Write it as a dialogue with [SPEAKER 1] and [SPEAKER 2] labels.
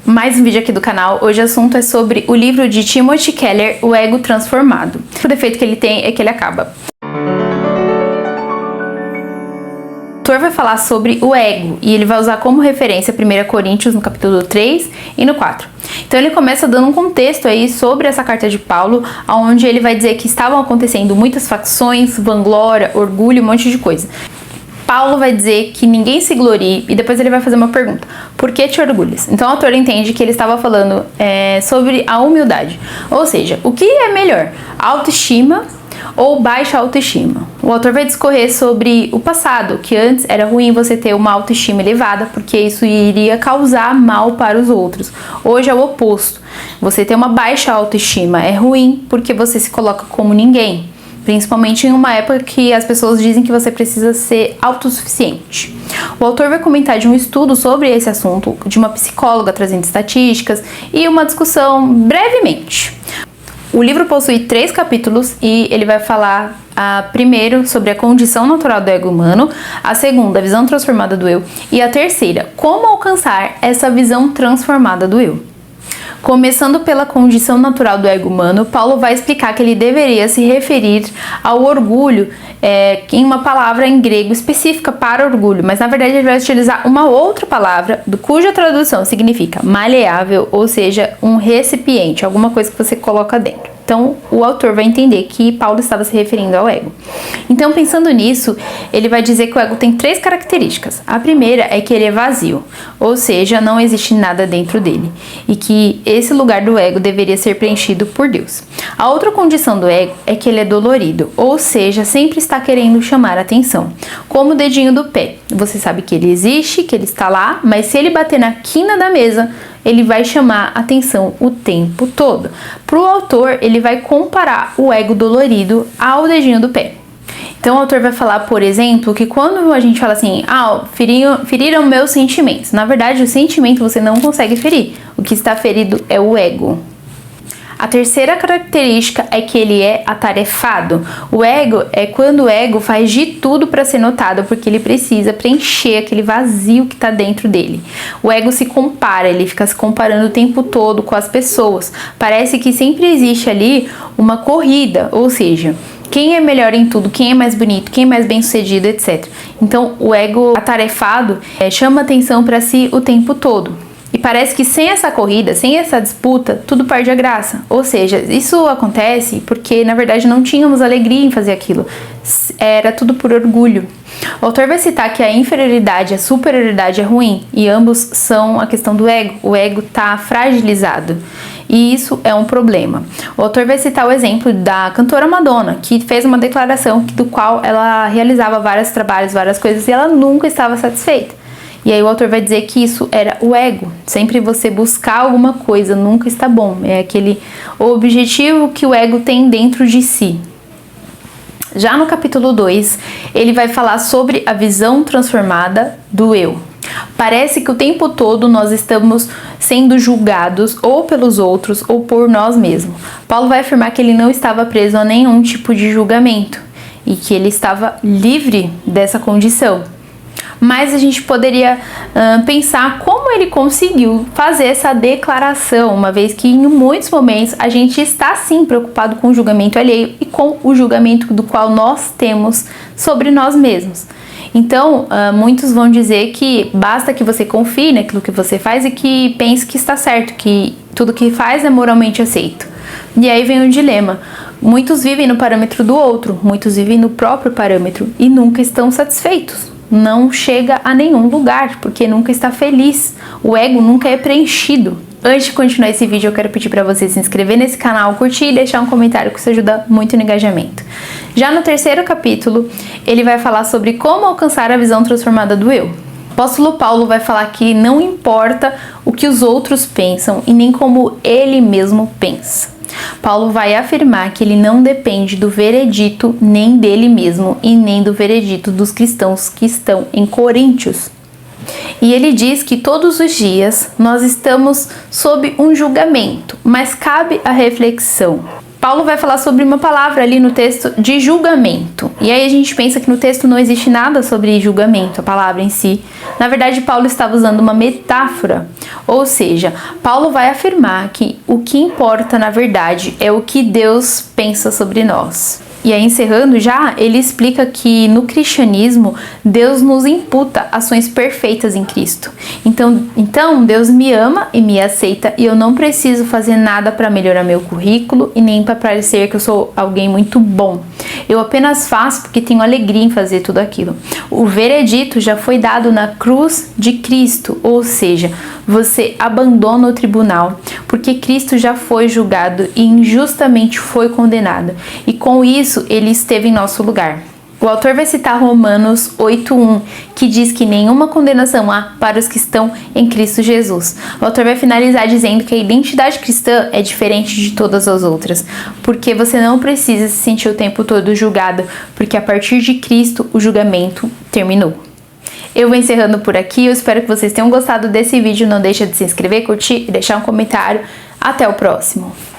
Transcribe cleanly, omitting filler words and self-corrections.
[SPEAKER 1] Mais um vídeo aqui do canal. Hoje o assunto é sobre o livro de Timothy Keller, O Ego Transformado. O defeito que ele tem é que ele acaba. O autor vai falar sobre o ego e ele vai usar como referência 1 Coríntios no capítulo 3 e no 4. Então ele começa dando um contexto aí sobre essa carta de Paulo, onde ele vai dizer que estavam acontecendo muitas facções, vanglória, orgulho, um monte de coisa. Paulo vai dizer que ninguém se glorie e depois ele vai fazer uma pergunta: por que te orgulhas? Então o autor entende que ele estava falando sobre a humildade, ou seja, o que é melhor, autoestima ou baixa autoestima? O autor vai discorrer sobre o passado, que antes era ruim você ter uma autoestima elevada, porque isso iria causar mal para os outros. Hoje é o oposto, você ter uma baixa autoestima é ruim porque você se coloca como ninguém. Principalmente em uma época que as pessoas dizem que você precisa ser autossuficiente. O autor vai comentar de um estudo sobre esse assunto, de uma psicóloga trazendo estatísticas e uma discussão brevemente. O livro possui 3 capítulos e ele vai falar primeiro sobre a condição natural do ego humano, a segunda, a visão transformada do eu, e a terceira, como alcançar essa visão transformada do eu. Começando pela condição natural do ego humano, Paulo vai explicar que ele deveria se referir ao orgulho em uma palavra em grego específica para orgulho, mas na verdade ele vai utilizar uma outra palavra, cuja tradução significa maleável, ou seja, um recipiente, alguma coisa que você coloca dentro. Então, o autor vai entender que Paulo estava se referindo ao ego. Então, pensando nisso, ele vai dizer que o ego tem 3 características. A primeira é que ele é vazio, ou seja, não existe nada dentro dele, e que esse lugar do ego deveria ser preenchido por Deus. A outra condição do ego é que ele é dolorido, ou seja, sempre está querendo chamar a atenção, como o dedinho do pé. Você sabe que ele existe, que ele está lá, mas se ele bater na quina da mesa, ele vai chamar atenção o tempo todo. Para o autor, ele vai comparar o ego dolorido ao dedinho do pé. Então o autor vai falar, por exemplo, que quando a gente fala assim, feriram meus sentimentos. Na verdade, o sentimento você não consegue ferir. O que está ferido é o ego. A terceira característica é que ele é atarefado. O ego é quando o ego faz de tudo para ser notado, porque ele precisa preencher aquele vazio que está dentro dele. O ego se compara, ele fica se comparando o tempo todo com as pessoas. Parece que sempre existe ali uma corrida, ou seja, quem é melhor em tudo, quem é mais bonito, quem é mais bem sucedido, etc. Então o ego atarefado chama atenção para si o tempo todo. E parece que sem essa corrida, sem essa disputa, tudo perde a graça. Ou seja, isso acontece porque, na verdade, não tínhamos alegria em fazer aquilo. Era tudo por orgulho. O autor vai citar que a inferioridade e a superioridade é ruim, e ambos são a questão do ego. O ego está fragilizado. E isso é um problema. O autor vai citar o exemplo da cantora Madonna, que fez uma declaração do qual ela realizava vários trabalhos, várias coisas, e ela nunca estava satisfeita. E aí o autor vai dizer que isso era o ego. Sempre você buscar alguma coisa nunca está bom. É aquele objetivo que o ego tem dentro de si. Já no capítulo 2, ele vai falar sobre a visão transformada do eu. Parece que o tempo todo nós estamos sendo julgados ou pelos outros ou por nós mesmos. Paulo vai afirmar que ele não estava preso a nenhum tipo de julgamento e que ele estava livre dessa condição. Mas a gente poderia pensar como ele conseguiu fazer essa declaração, uma vez que em muitos momentos a gente está sim preocupado com o julgamento alheio e com o julgamento do qual nós temos sobre nós mesmos. Então, muitos vão dizer que basta que você confie naquilo que você faz e que pense que está certo, que tudo que faz é moralmente aceito. E aí vem o dilema. Muitos vivem no parâmetro do outro, muitos vivem no próprio parâmetro e nunca estão satisfeitos. Não chega a nenhum lugar, porque nunca está feliz. O ego nunca é preenchido. Antes de continuar esse vídeo, eu quero pedir para você se inscrever nesse canal, curtir e deixar um comentário, que isso ajuda muito no engajamento. Já no 3º capítulo, ele vai falar sobre como alcançar a visão transformada do eu. O apóstolo Paulo vai falar que não importa o que os outros pensam e nem como ele mesmo pensa. Paulo vai afirmar que ele não depende do veredito nem dele mesmo e nem do veredito dos cristãos que estão em Coríntios. E ele diz que todos os dias nós estamos sob um julgamento, mas cabe a reflexão. Paulo vai falar sobre uma palavra ali no texto de julgamento. E aí a gente pensa que no texto não existe nada sobre julgamento, a palavra em si. Na verdade, Paulo estava usando uma metáfora. Ou seja, Paulo vai afirmar que o que importa na verdade é o que Deus pensa sobre nós. E aí, encerrando já, ele explica que no cristianismo, Deus nos imputa ações perfeitas em Cristo. Então Deus me ama e me aceita e eu não preciso fazer nada para melhorar meu currículo e nem para parecer que eu sou alguém muito bom. Eu apenas faço porque tenho alegria em fazer tudo aquilo. O veredito já foi dado na cruz de Cristo, ou seja, você abandona o tribunal, porque Cristo já foi julgado e injustamente foi condenado. E com isso, ele esteve em nosso lugar. O autor vai citar Romanos 8:1, que diz que nenhuma condenação há para os que estão em Cristo Jesus. O autor vai finalizar dizendo que a identidade cristã é diferente de todas as outras, porque você não precisa se sentir o tempo todo julgado, porque a partir de Cristo o julgamento terminou. Eu vou encerrando por aqui, eu espero que vocês tenham gostado desse vídeo, não deixa de se inscrever, curtir e deixar um comentário. Até o próximo!